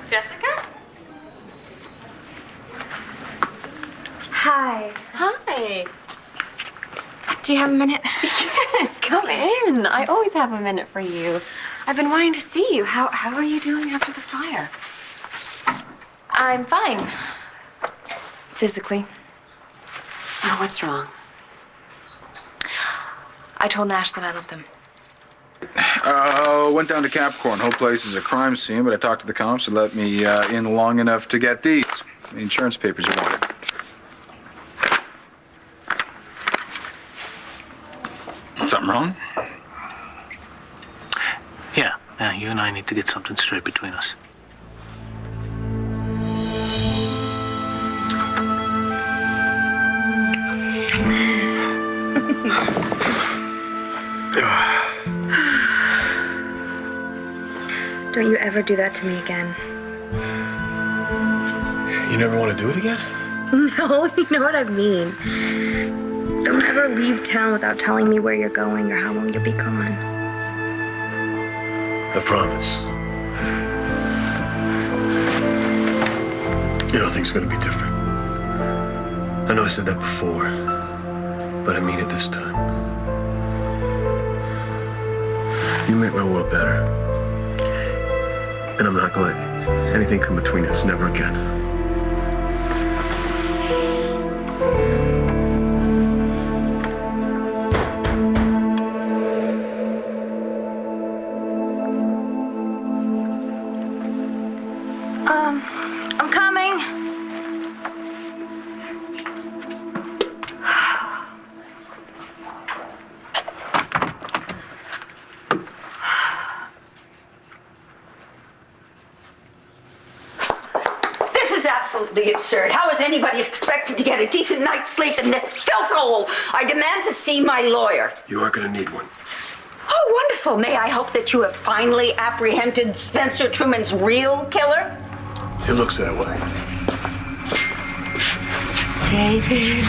Jessica? Hi. Hi. Do you have a minute? Yes, come in. I always have a minute for you. I've been wanting to see you. How are you doing after the fire? I'm fine. Physically. Oh, what's wrong? I told Nash that I loved him. Went down to Capricorn. Whole place is a crime scene, but I talked to the cops and let me in long enough to get these. The insurance papers you wanted. Something wrong? Yeah, you and I need to get something straight between us. Don't you ever do that to me again. You never want to do it again? No, you know what I mean. Don't ever leave town without telling me where you're going or how long you'll be gone. I promise. You know, things are going to be different. I know I said that before, but I mean it this time. You make my world better. And I'm not going to let anything come between us, never again. I'm coming. This is absolutely absurd. How is anybody expected to get a decent night's sleep in this filth hole? I demand to see my lawyer. You aren't going to need one. Oh, wonderful. May I hope that you have finally apprehended Spencer Truman's real killer? It looks that way. David.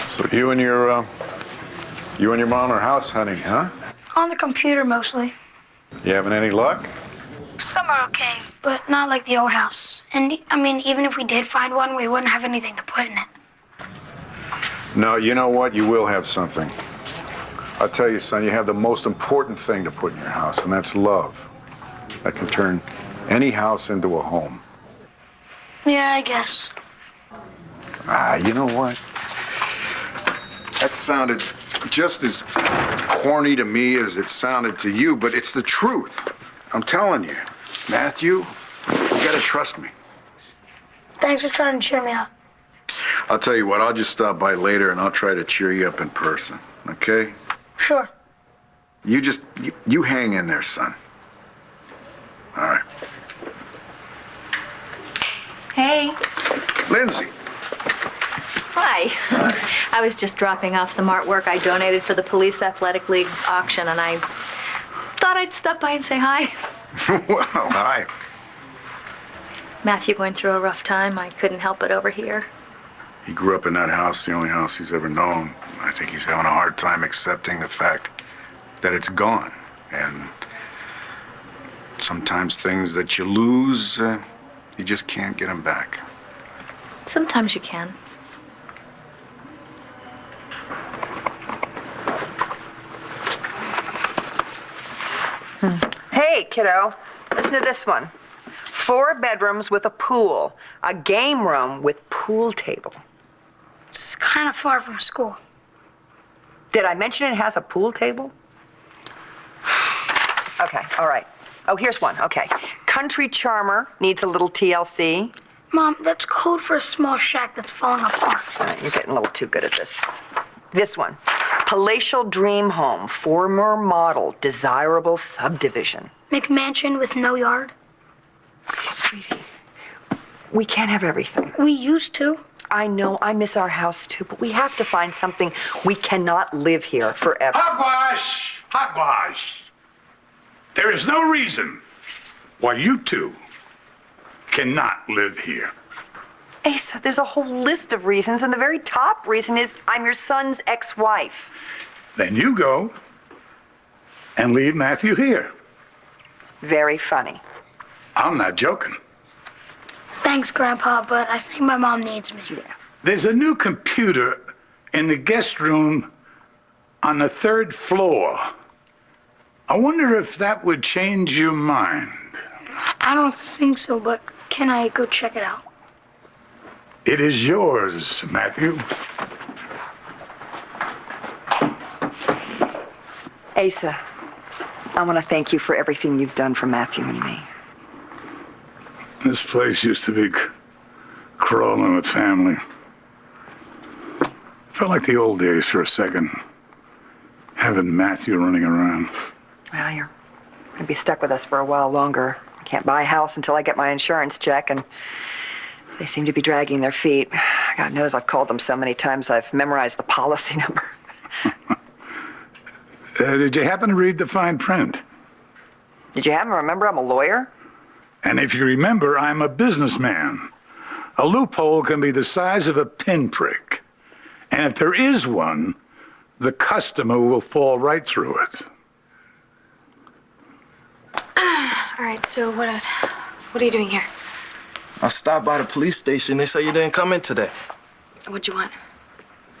So you and your mom are house hunting, huh? On the computer, mostly. You having any luck? Some are okay, but not like the old house. And, I mean, even if we did find one, we wouldn't have anything to put in it. No, you know what? You will have something. I'll tell you, son, you have the most important thing to put in your house, and that's love. That can turn any house into a home. Yeah, I guess. You know what? That sounded just as corny to me as it sounded to you, but it's the truth. I'm telling you. Matthew, you gotta trust me. Thanks for trying to cheer me up. I'll tell you what, I'll just stop by later and I'll try to cheer you up in person, okay? Sure. You hang in there, son. All right. Hey. Lindsay. Hi. I was just dropping off some artwork I donated for the Police Athletic League auction, and I thought I'd stop by and say hi. Well, hi. Matthew going through a rough time. I couldn't help but overhear. He grew up in that house, the only house he's ever known. I think he's having a hard time accepting the fact that it's gone. And sometimes things that you lose, you just can't get them back. Sometimes you can. Hey, kiddo, listen to this one. 4 bedrooms with a pool, a game room with pool table. It's kind of far from school. Did I mention it has a pool table? Okay, all right. Oh, here's one, okay. Country charmer needs a little TLC. Mom, that's code for a small shack that's falling apart. You're getting a little too good at this. This one. Palatial dream home, former model, desirable subdivision. McMansion with no yard. Sweetie, we can't have everything. We used to. I know, I miss our house too, but we have to find something. We cannot live here forever. Hogwash! Hogwash! There is no reason why you two cannot live here. Asa, there's a whole list of reasons, and the very top reason is I'm your son's ex-wife. Then you go and leave Matthew here. Very funny. I'm not joking. Thanks, Grandpa, but I think my mom needs me. There's a new computer in the guest room on the 3rd floor. I wonder if that would change your mind. I don't think so, but can I go check it out? It is yours, Matthew. Asa, I want to thank you for everything you've done for Matthew and me. This place used to be crawling with family. Felt like the old days for a second, having Matthew running around. Well, you're going to be stuck with us for a while longer. I can't buy a house until I get my insurance check, and they seem to be dragging their feet. God knows I've called them so many times I've memorized the policy number. Did you happen to read the fine print? Did you happen to remember I'm a lawyer? And if you remember, I'm a businessman. A loophole can be the size of a pinprick. And if there is one, the customer will fall right through it. All right, so what are you doing here? I stopped by the police station. They say you didn't come in today. What'd you want?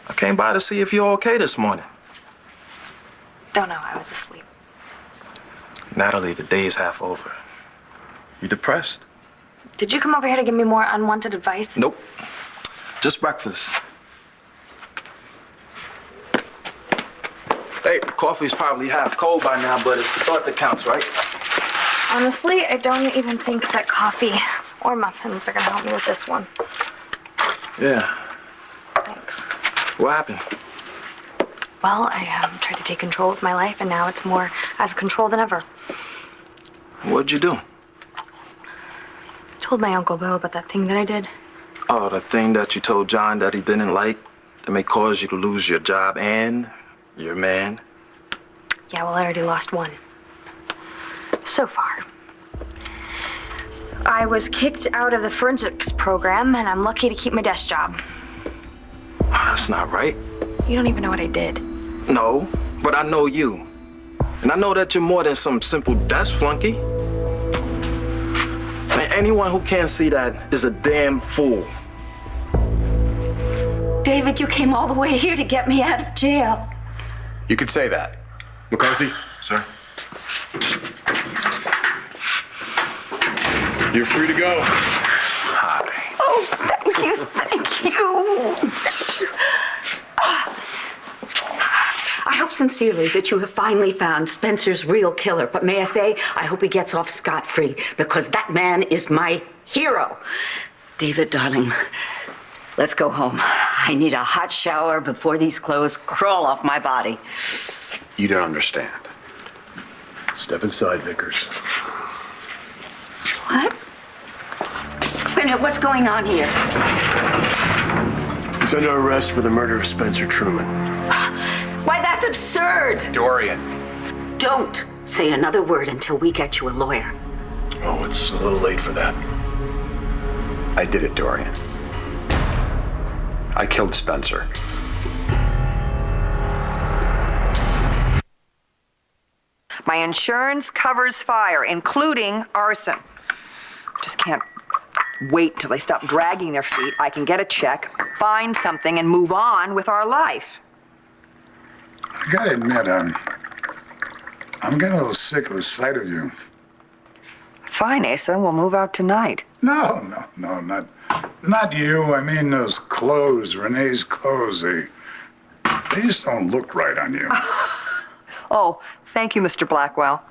I came by to see if you're okay this morning. Don't know, I was asleep. Natalie, the day's half over. You depressed? Did you come over here to give me more unwanted advice? Nope. Just breakfast. Hey, the coffee's probably half cold by now, but it's the thought that counts, right? Honestly, I don't even think that coffee or muffins are gonna help me with this one. Yeah. Thanks. What happened? Well, I tried to take control of my life, and now it's more out of control than ever. What'd you do? Told my Uncle Bill about that thing that I did. Oh, the thing that you told John that he didn't like, that may cause you to lose your job and your man? Yeah, well, I already lost one. So far. I was kicked out of the forensics program, and I'm lucky to keep my desk job. Oh, that's not right. You don't even know what I did. No, but I know you. And I know that you're more than some simple desk flunky. Man, anyone who can't see that is a damn fool. David, you came all the way here to get me out of jail. You could say that. McCarthy, sir. You're free to go. Hi. Oh, thank you. I hope sincerely that you have finally found Spencer's real killer, but may I say, I hope he gets off scot-free, because that man is my hero. David, darling, let's go home. I need a hot shower before these clothes crawl off my body. You don't understand. Step inside, Vickers. What? Wait a minute, what's going on here? He's under arrest for the murder of Spencer Truman. Why, that's absurd. Dorian. Don't say another word until we get you a lawyer. Oh, it's a little late for that. I did it, Dorian. I killed Spencer. My insurance covers fire, including arson. Just can't wait till they stop dragging their feet. I can get a check, find something, and move on with our life. I gotta admit, I'm getting a little sick of the sight of you. Fine, Asa, we'll move out tonight. No, not you. I mean those clothes, Renee's clothes. They just don't look right on you. Oh, thank you, Mr. Blackwell.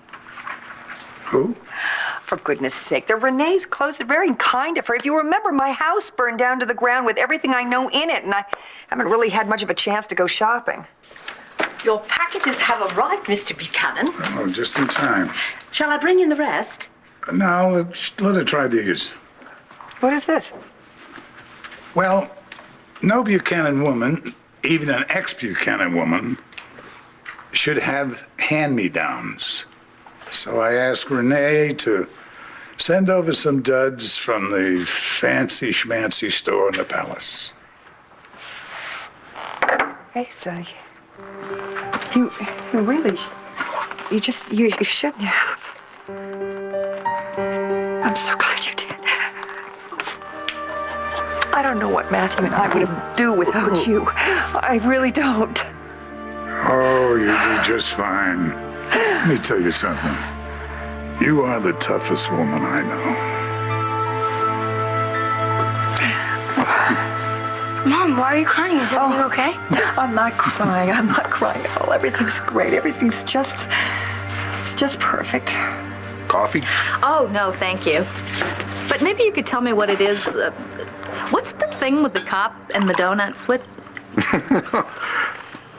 Who? for goodness sake. They're Renee's clothes. They're very kind of her. If you remember, my house burned down to the ground with everything I know in it, and I haven't really had much of a chance to go shopping. Your packages have arrived, Mr. Buchanan. Oh, just in time. Shall I bring in the rest? Now, let her try these. What is this? Well, no Buchanan woman, even an ex-Buchanan woman, should have hand-me-downs. So I asked Renee to send over some duds from the fancy schmancy store in the palace. Hey, so you really, you shouldn't have. I'm so glad you did. I don't know what Matthew and I would do without you. I really don't. Oh, you do just fine. Let me tell you something. You are the toughest woman I know. Mom, why are you crying? Is everything okay? I'm not crying. I'm not crying at all. Everything's great. Everything's just perfect. Coffee? Oh, no, thank you. But maybe you could tell me what it is. What's the thing with the cop and the donuts? What?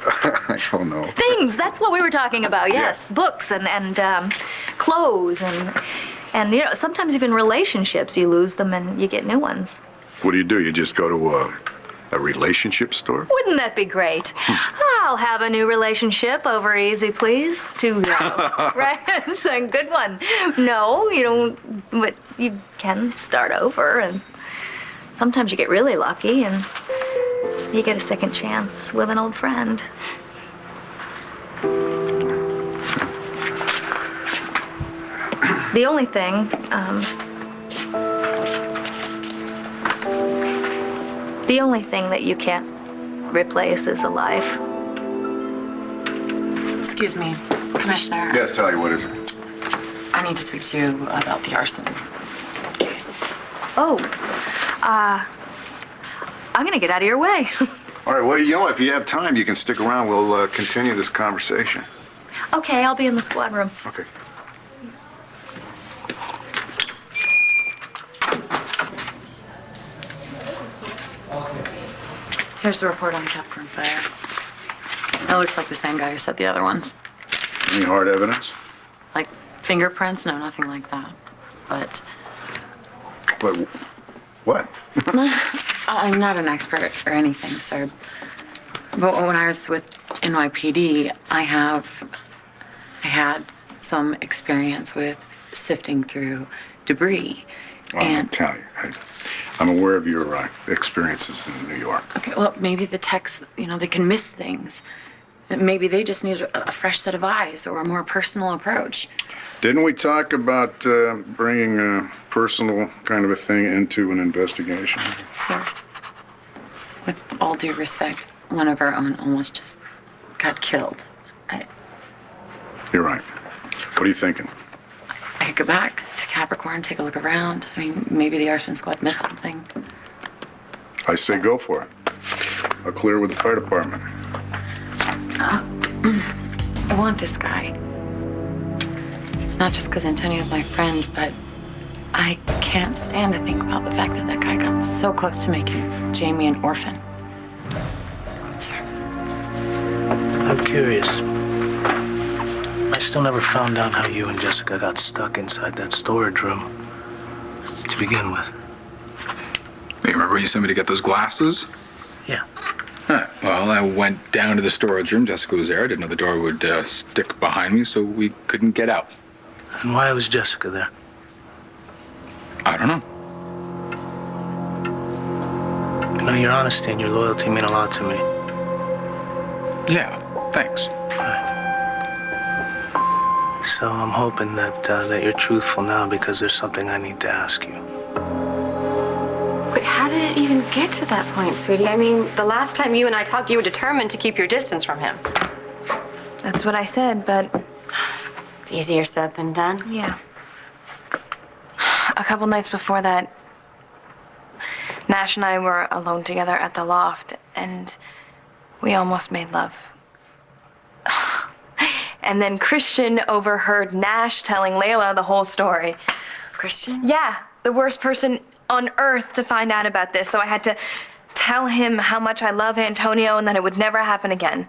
I don't know. Things, that's what we were talking about, yes. Yeah. Books and clothes and, you know, sometimes even relationships, you lose them and you get new ones. What do? You just go to a relationship store? Wouldn't that be great? I'll have a new relationship over easy, please. Right? It's a good one. No, you don't, but you can start over, and sometimes you get really lucky and you get a second chance with an old friend. The only thing, that you can't replace is a life. Excuse me, Commissioner. Yes, tell you, what is it? I need to speak to you about the arson case. Oh, I'm gonna get out of your way. All right, well, you know, if you have time, you can stick around. We'll continue this conversation. Okay, I'll be in the squad room. Okay. Here's the report on the Capricorn fire. That looks like the same guy who set the other ones. Any hard evidence? Like fingerprints? No, nothing like that. But But what? I'm not an expert or anything, sir. But when I was with NYPD, I had some experience with sifting through debris. Well, I'll tell you. I'm aware of your experiences in New York. Okay, well, maybe the techs, you know, they can miss things. Maybe they just need a fresh set of eyes or a more personal approach. Didn't we talk about bringing a personal kind of a thing into an investigation? Sir, with all due respect, one of our own almost just got killed. You're right. What are you thinking? I could go back to Capricorn, take a look around. I mean, maybe the arson squad missed something. I say go for it. I'll clear with the fire department. I want this guy. Not just because Antonio's my friend, but I can't stand to think about the fact that that guy got so close to making Jamie an orphan. Sir. I'm curious. I still never found out how you and Jessica got stuck inside that storage room to begin with. Hey, remember you sent me to get those glasses? Yeah. Huh. Well, I went down to the storage room. Jessica was there. I didn't know the door would stick behind me, so we couldn't get out. And why was Jessica there? I don't know. You know, your honesty and your loyalty mean a lot to me. Yeah, thanks. So I'm hoping that you're truthful now because there's something I need to ask you. But how did it even get to that point, sweetie? I mean, the last time you and I talked, you were determined to keep your distance from him. That's what I said, but It's easier said than done. yeah. A couple nights before that, Nash and I were alone together at the loft, and we almost made love. And then Christian overheard Nash telling Layla the whole story. Christian? Yeah, the worst person on earth to find out about this, so I had to tell him how much I love Antonio and that it would never happen again.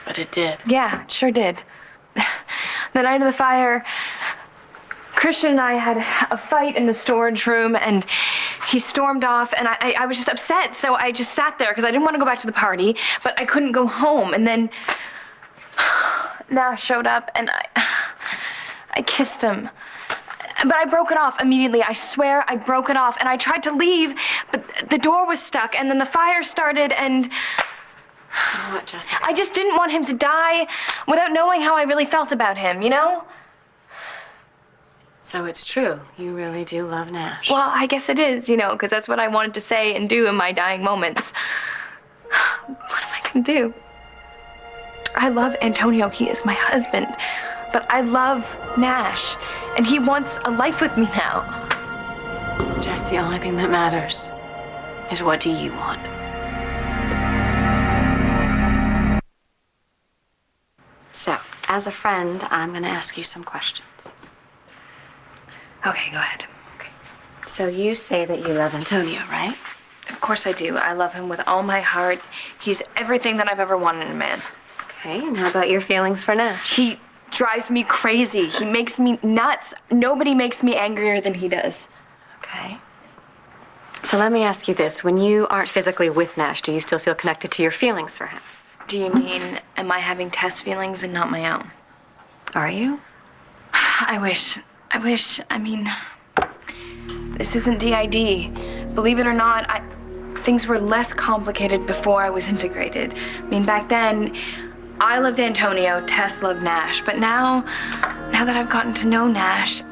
But it did. Yeah, it sure did. The night of the fire, Christian and I had a fight in the storage room, and he stormed off, and I was just upset, so I just sat there because I didn't want to go back to the party, but I couldn't go home, and then Nash showed up, and I kissed him. But I broke it off immediately. I swear I broke it off, and I tried to leave, but the door was stuck, and then the fire started, and You know what, Jessica? I just didn't want him to die without knowing how I really felt about him, you know? So it's true. You really do love Nash. Well, I guess it is, you know, because that's what I wanted to say and do in my dying moments. What am I gonna do? I love Antonio. He is my husband. But I love Nash, and he wants a life with me now. Jess, the only thing that matters is what do you want? So, as a friend, I'm gonna ask you some questions. Okay, go ahead. So you say that you love Antonio, right? Of course I do. I love him with all my heart. He's everything that I've ever wanted in a man. Okay, and how about your feelings for Nash? He drives me crazy. He makes me nuts. Nobody makes me angrier than he does. Okay. So let me ask you this. When you aren't physically with Nash, do you still feel connected to your feelings for him? Do you mean, am I having test feelings and not my own? Are you? I wish. I mean, this isn't DID. Believe it or not, things were less complicated before I was integrated. I mean, back then, I loved Antonio, Tess loved Nash, but now that I've gotten to know Nash,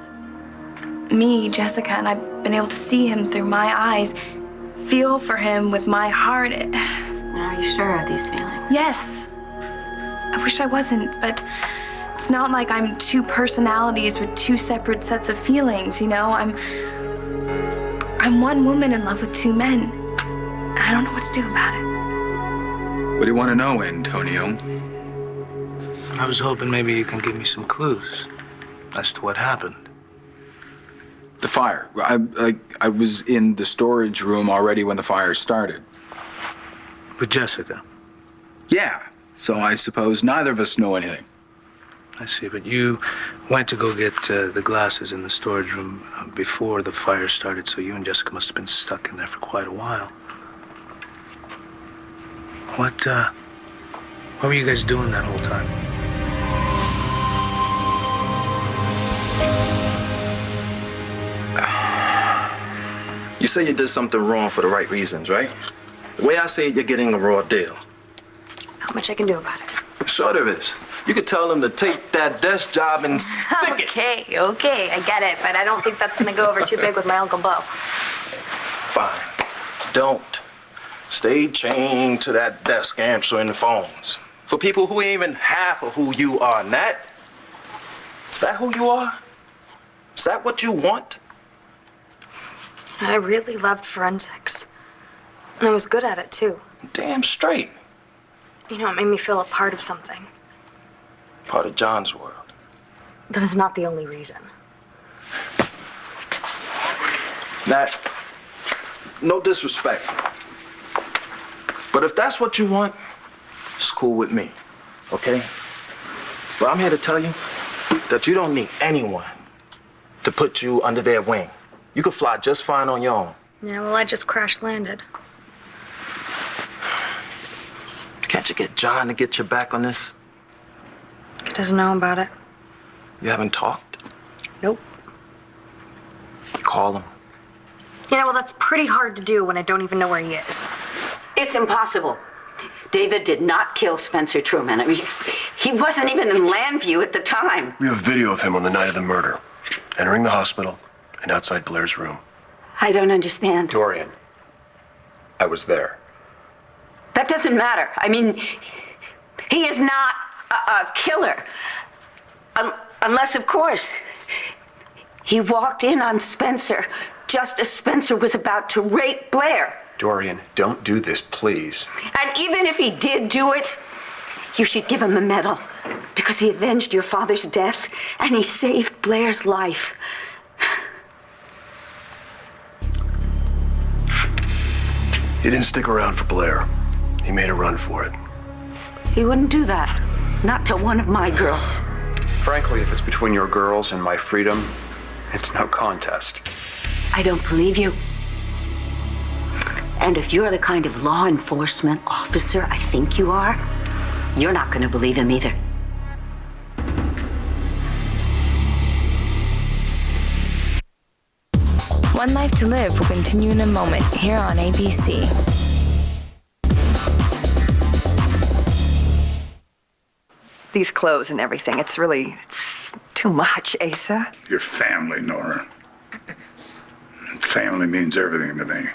me, Jessica, and I've been able to see him through my eyes, feel for him with my heart. Are you sure of these feelings? Yes. I wish I wasn't, but it's not like I'm two personalities with two separate sets of feelings, you know? I'm one woman in love with two men. And I don't know what to do about it. What do you want to know, Antonio? I was hoping maybe you can give me some clues as to what happened. The fire. I was in the storage room already when the fire started. But Jessica. Yeah, so I suppose neither of us know anything. I see, but you went to go get the glasses in the storage room before the fire started, so you and Jessica must have been stuck in there for quite a while. What were you guys doing that whole time? You say you did something wrong for the right reasons, right? The way I see it, you're getting a raw deal. Not much I can do about it. Sure there is. You could tell them to take that desk job and stick it. Okay, I get it, but I don't think that's gonna go over too big with my Uncle Bo. Fine. Don't. Stay chained to that desk answering the phones. For people who ain't even half of who you are, Nat. Is that who you are? Is that what you want? I really loved forensics. And I was good at it, too. Damn straight. You know, it made me feel a part of something. Part of John's world. That is not the only reason. Nat, no disrespect. But if that's what you want, it's cool with me, okay? But I'm here to tell you that you don't need anyone to put you under their wing. You can fly just fine on your own. Yeah, well, I just crash landed. Can't you get John to get your back on this? He doesn't know about it. You haven't talked? Nope. Call him. You know, well, that's pretty hard to do when I don't even know where he is. It's impossible. David did not kill Spencer Truman. I mean, he wasn't even in Landview at the time. We have video of him on the night of the murder, entering the hospital and outside Blair's room. I don't understand. Dorian, I was there. That doesn't matter. I mean, he is not a killer. Unless, of course, he walked in on Spencer just as Spencer was about to rape Blair. Dorian, don't do this, please. And even if he did do it, you should give him a medal because he avenged your father's death and he saved Blair's life. He didn't stick around for Blair. He made a run for it. He wouldn't do that. Not to one of my girls. Frankly, if it's between your girls and my freedom, it's no contest. I don't believe you. And if you're the kind of law enforcement officer I think you are, you're not going to believe him either. One Life to Live will continue in a moment here on ABC. These clothes and everything, it's too much, Asa. Your family, Nora. Family means everything to me.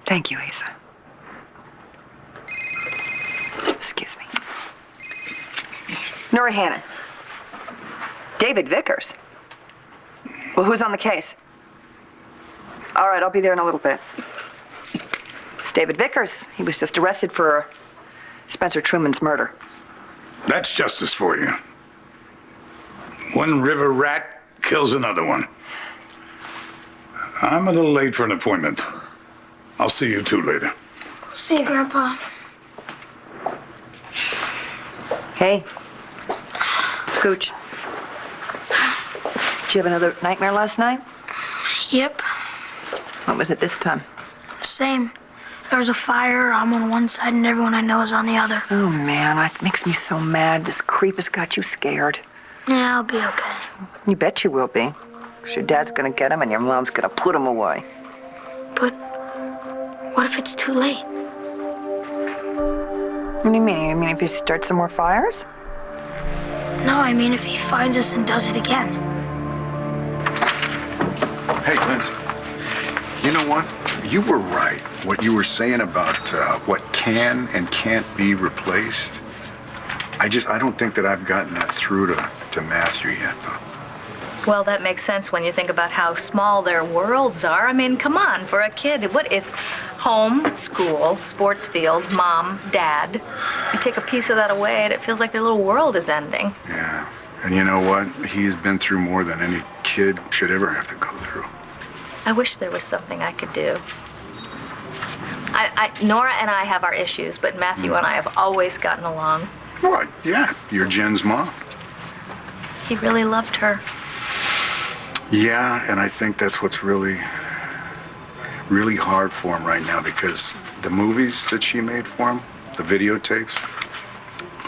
Thank you, Asa. Excuse me. Nora Hannon. David Vickers. Well, who's on the case? All right, I'll be there in a little bit. It's David Vickers. He was just arrested for Spencer Truman's murder. That's justice for you. One river rat kills another one. I'm a little late for an appointment. I'll see you two later. See you, Grandpa. Hey. Scooch. Did you have another nightmare last night? Yep, What was it this time? same. There was a fire. I'm on one side and everyone I know is on the other. Oh, man, it makes me so mad. This creep has got you scared. Yeah, I'll be okay. You bet you will be. 'Cause your dad's gonna get him and your mom's gonna put him away. But what if it's too late? What do you mean? You mean if you start some more fires? No, I mean if he finds us and does it again. Hey, Lindsay. You know what? You were right. What you were saying about what can and can't be replaced. I don't think that I've gotten that through to Matthew yet, though. Well, that makes sense when you think about how small their worlds are. I mean, come on, for a kid, it's home, school, sports field, mom, dad. You take a piece of that away and it feels like their little world is ending. Yeah. And you know what? He's been through more than any kid should ever have to go through. I wish there was something I could do. Nora and I have our issues, but Matthew and I have always gotten along. What? Yeah, you're Jen's mom. He really loved her. Yeah, and I think that's what's really hard for him right now because the movies that she made for him, the videotapes,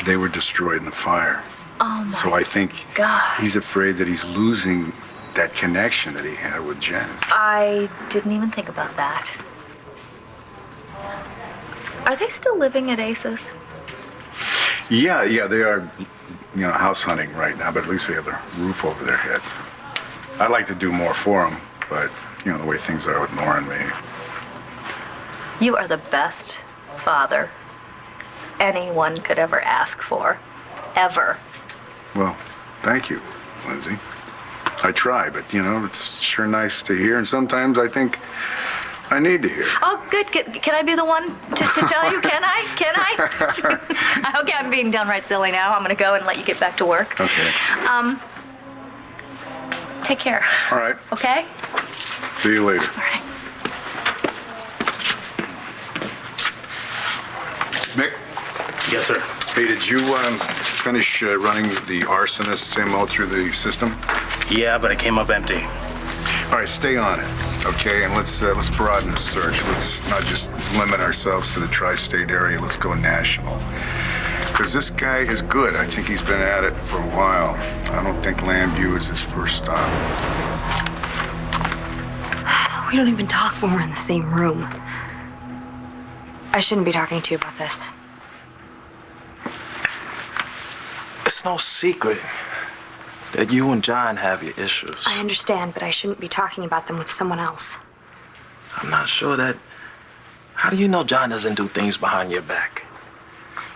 they were destroyed in the fire. Oh my So I think God. he's afraid that he's losing that connection that he had with Jen. I didn't even think about that. Are they still living at Ace's? Yeah, they are, house hunting right now, but at least they have the roof over their heads. I'd like to do more for them, but, the way things are with Nora and me. You are the best father anyone could ever ask for. Ever. Well, thank you, Lindsay. I try, but, it's sure nice to hear, and sometimes I think I need to hear. Oh, good. Can I be the one to tell you? Can I? Can I? Okay, I'm being downright silly now. I'm going to go and let you get back to work. Okay. Take care. All right. Okay? See you later. All right. Mick? Yes, sir. Hey, did you finish running the arsonist's MO through the system? Yeah, but it came up empty. All right, stay on it, okay? And let's broaden the search. Let's not just limit ourselves to the tri-state area. Let's go national. Because this guy is good. I think he's been at it for a while. I don't think Landview is his first stop. We don't even talk when we're in the same room. I shouldn't be talking to you about this. It's no secret that you and John have your issues. I understand, but I shouldn't be talking about them with someone else. I'm not sure that... How do you know John doesn't do things behind your back?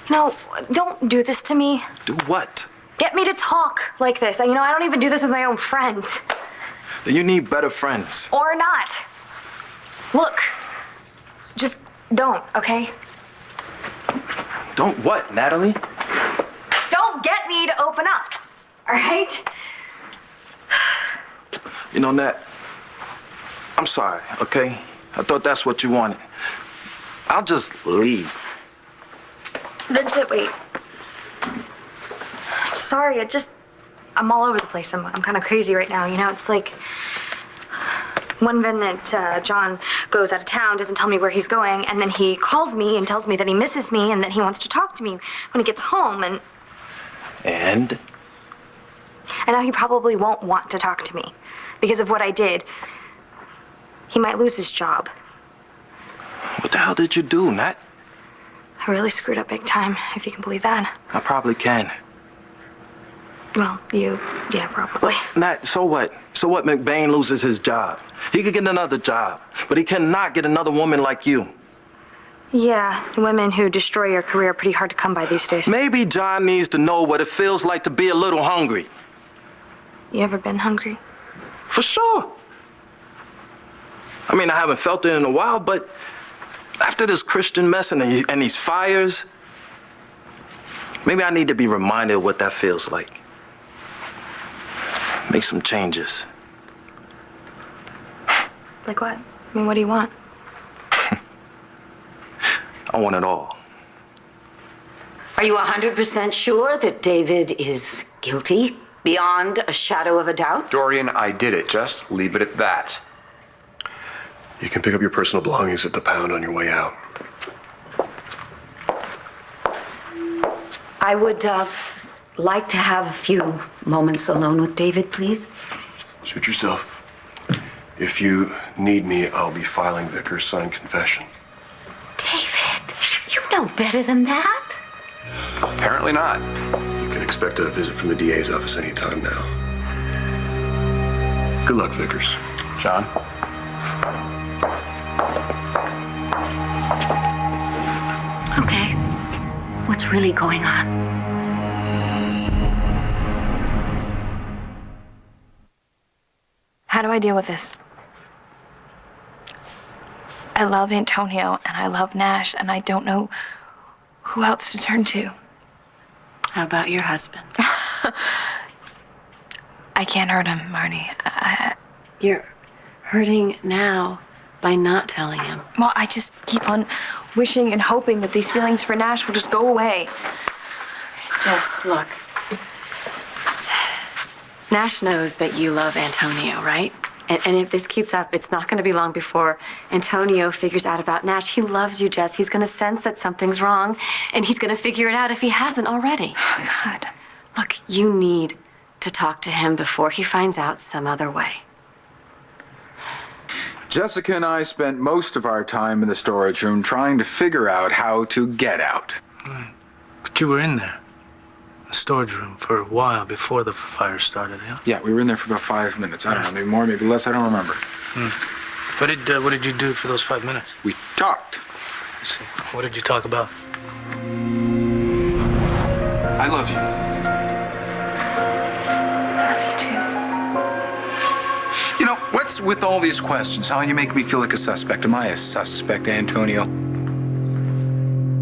Don't do this to me. Do what? Get me to talk like this. I don't even do this with my own friends. Then you need better friends. Or not. Look, just don't, okay? Don't what, Natalie? Don't get me to open up, all right? Nat, I'm sorry, okay? I thought that's what you wanted. I'll just leave. Vincent, wait. Sorry, I'm all over the place. I'm kind of crazy right now, you know? It's like one minute John goes out of town, doesn't tell me where he's going, and then he calls me and tells me that he misses me and that he wants to talk to me when he gets home, and now he probably won't want to talk to me because of what I did. He might lose his job. What the hell did you do, Nat? I really screwed up big time, if you can believe that. I probably can. Well, yeah, probably. Nat, so what? So what? McBain loses his job. He could get another job, but he cannot get another woman like you. Yeah, women who destroy your career are pretty hard to come by these days. Maybe John needs to know what it feels like to be a little hungry. You ever been hungry? For sure. I mean, I haven't felt it in a while, but after this Christian mess and these fires, maybe I need to be reminded of what that feels like. Make some changes. Like what? I mean, what do you want? I want it all. Are you 100% sure that David is guilty? Beyond a shadow of a doubt? Dorian, I did it. Just leave it at that. You can pick up your personal belongings at the pound on your way out. I would like to have a few moments alone with David, please. Suit yourself. If you need me, I'll be filing Vickers' signed confession. David, you know better than that. Apparently not. You can expect a visit from the DA's office any time now. Good luck, Vickers. John? Okay. What's really going on? How do I deal with this? I love Antonio and I love Nash and I don't know who else to turn to. How about your husband? I can't hurt him, Marty. You're hurting now by not telling him. Well, I just keep on wishing and hoping that these feelings for Nash will just go away. Jess, look. Nash knows that you love Antonio, right? And if this keeps up, it's not going to be long before Antonio figures out about Nash. He loves you, Jess. He's going to sense that something's wrong, and he's going to figure it out if he hasn't already. Oh, God. Look, you need to talk to him before he finds out some other way. Jessica and I spent most of our time in the storage room trying to figure out how to get out. Right. But you were in there, the storage room, for a while before the fire started, yeah? Yeah, we were in there for about 5 minutes. I don't know, maybe more, maybe less, I don't remember. What did you do for those 5 minutes? We talked. I see. What did you talk about? I love you. You know, what's with all these questions? How you make me feel like a suspect? Am I a suspect, Antonio?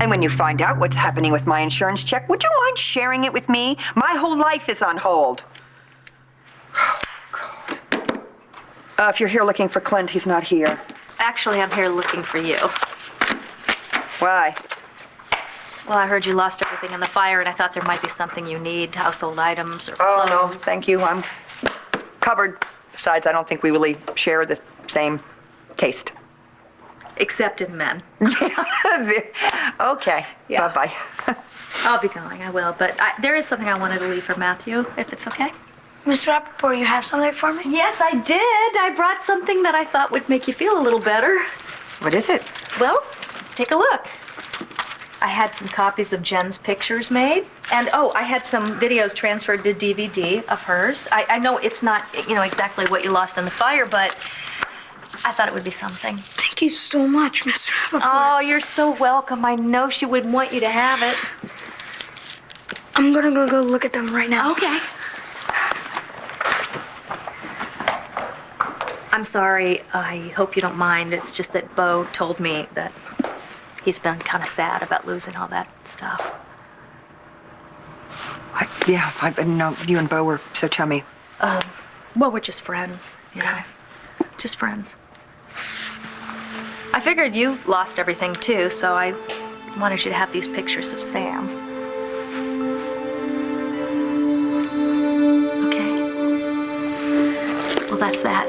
And when you find out what's happening with my insurance check, would you mind sharing it with me? My whole life is on hold. Oh, God. If you're here looking for Clint, he's not here. Actually, I'm here looking for you. Why? Well, I heard you lost everything in the fire, and I thought there might be something you need, household items or Oh, clothes. no, thank you. I'm covered. Besides, I don't think we really share the same taste. Except in men. Okay. Yeah. Bye-bye. I'll be going, I will. But there is something I wanted to leave for Matthew, if it's okay. Mr. Rappaport, you have something for me? Yes, I did. I brought something that I thought would make you feel a little better. What is it? Well, take a look. I had some copies of Jen's pictures made. And, I had some videos transferred to DVD of hers. I know it's not, exactly what you lost in the fire, but I thought it would be something. Thank you so much, Mr. Rappaport. Oh, you're so welcome. I know she would want you to have it. I'm gonna go look at them right now. Okay. I'm sorry. I hope you don't mind. It's just that Bo told me that he's been kind of sad about losing all that stuff. I didn't know you and Bo were so chummy. Well, we're just friends, you know. Just friends. I figured you lost everything too, so I wanted you to have these pictures of Sam. Okay. Well, that's that.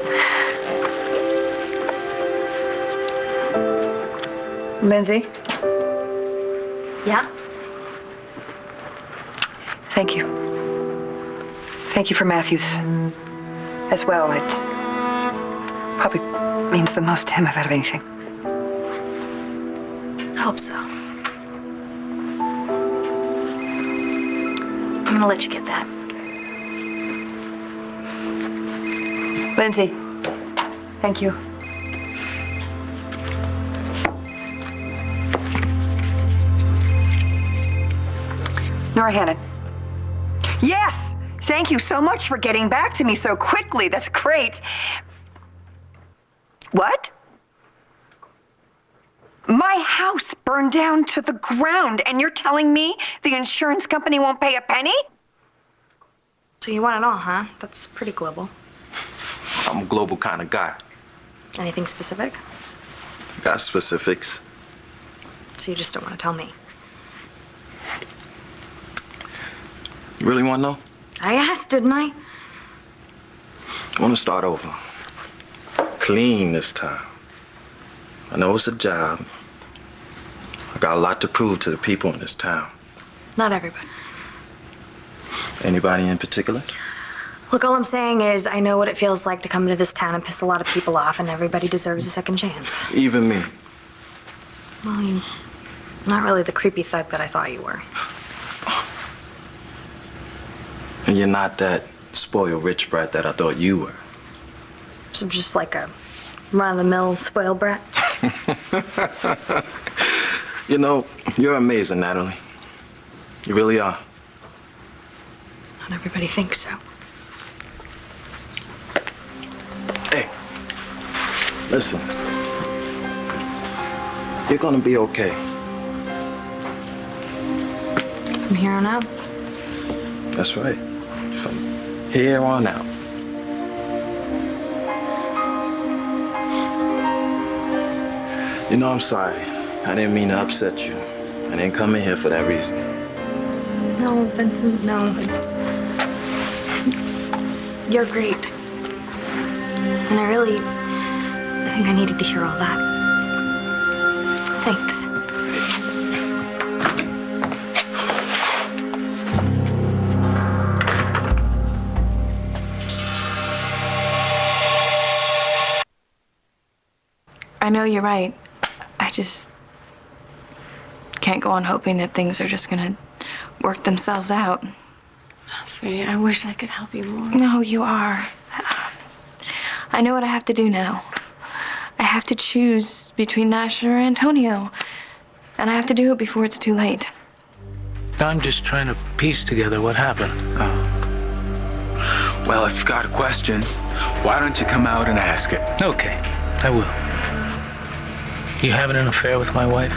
Lindsay, Yeah? thank you. Thank you for Matthews as well. It probably means the most to him I've out of anything. I hope so. I'm gonna let you get that. Lindsay, thank you. Nora Hannon. Yes! Thank you so much for getting back to me so quickly. That's great. What? My house burned down to the ground, and you're telling me the insurance company won't pay a penny? So you want it all, huh? That's pretty global. I'm a global kind of guy. Anything specific? Got specifics. So you just don't want to tell me? You really want to know? I asked, didn't I? I want to start over. Clean this time. I know it's a job. I got a lot to prove to the people in this town. Not everybody. Anybody in particular? Look, all I'm saying is I know what it feels like to come into this town and piss a lot of people off, and everybody deserves a second chance. Even me. Well, you're not really the creepy thug that I thought you were. And you're not that spoiled rich brat that I thought you were. So just like a run-of-the-mill spoiled brat. You know, you're amazing, Natalie. You really are. Not everybody thinks so. Hey, listen. You're gonna be okay. From here on out. That's right. From here on out. You know, I'm sorry. I didn't mean to upset you. I didn't come in here for that reason. No, Vincent, no, it's... You're great. And I think I needed to hear all that. Thanks. I know you're right. I just can't go on hoping that things are just gonna work themselves out. Oh, sweetie, I wish I could help you more. No, you are. I know what I have to do now. I have to choose between Nash or Antonio. And I have to do it before it's too late. I'm just trying to piece together what happened. Well, if you've got a question, why don't you come out and ask it? Okay, I will. You having an affair with my wife?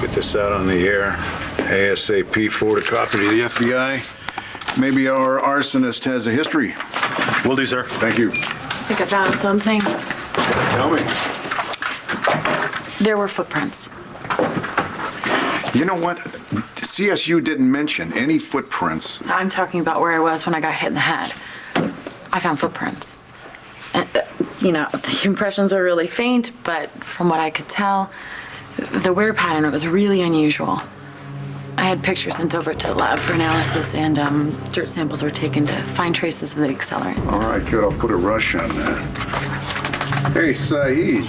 Get this out on the air. ASAP, forward a copy to the FBI. Maybe our arsonist has a history. Will do, sir. Thank you. I think I found something. Tell me. There were footprints. You know what? CSU didn't mention any footprints. I'm talking about where I was when I got hit in the head. I found footprints. And, the impressions were really faint, but from what I could tell, the wear pattern, it was really unusual. I had pictures sent over to the lab for analysis, and dirt samples were taken to find traces of the accelerant. All right, kid, I'll put a rush on that. Hey, Saeed.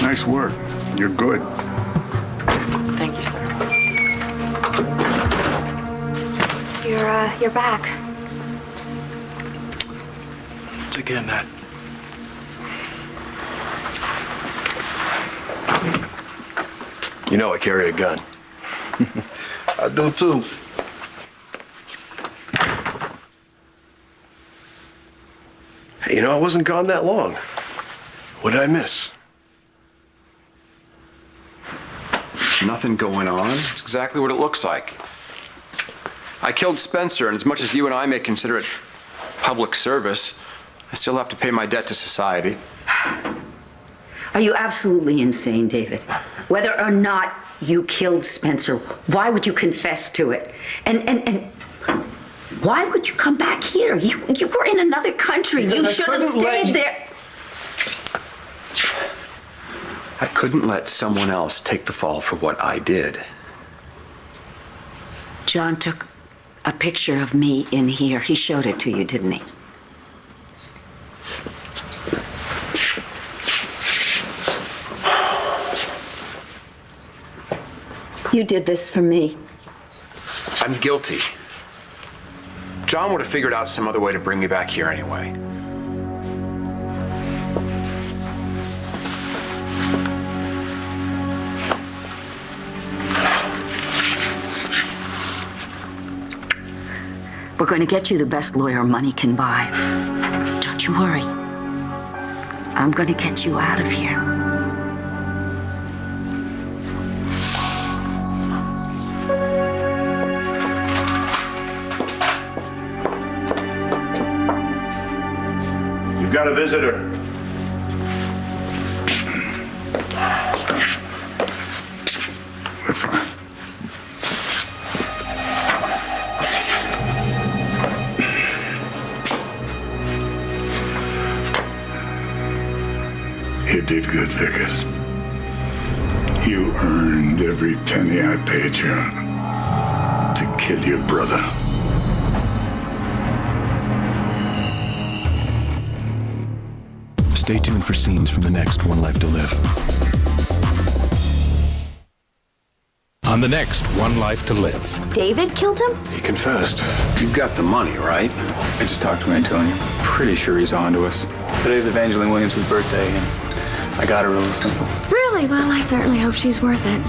Nice work. You're good. Thank you, sir. You're back. Take care of that. You know I carry a gun. I do too. Hey, I wasn't gone that long. What did I miss? Nothing going on. It's exactly what it looks like. I killed Spencer, and as much as you and I may consider it public service, I still have to pay my debt to society. Are you absolutely insane, David? Whether or not you killed Spencer, why would you confess to it? And why would you come back here? You were in another country. You should have stayed there. I couldn't let someone else take the fall for what I did. John took a picture of me in here. He showed it to you, didn't he? You did this for me. I'm guilty. John would have figured out some other way to bring me back here anyway. We're going to get you the best lawyer money can buy. Don't you worry. I'm going to get you out of here. You've got a visitor. We're fine. You did good, Vickers. You earned every penny I paid you to kill your brother. Stay tuned for scenes from the next One Life to Live. On the next One Life to Live. David killed him? He confessed. You've got the money, right? I just talked to Antonio. Pretty sure he's on to us. Today's Evangeline Williams' birthday, and I got her a little simple. Really? Well, I certainly hope she's worth it.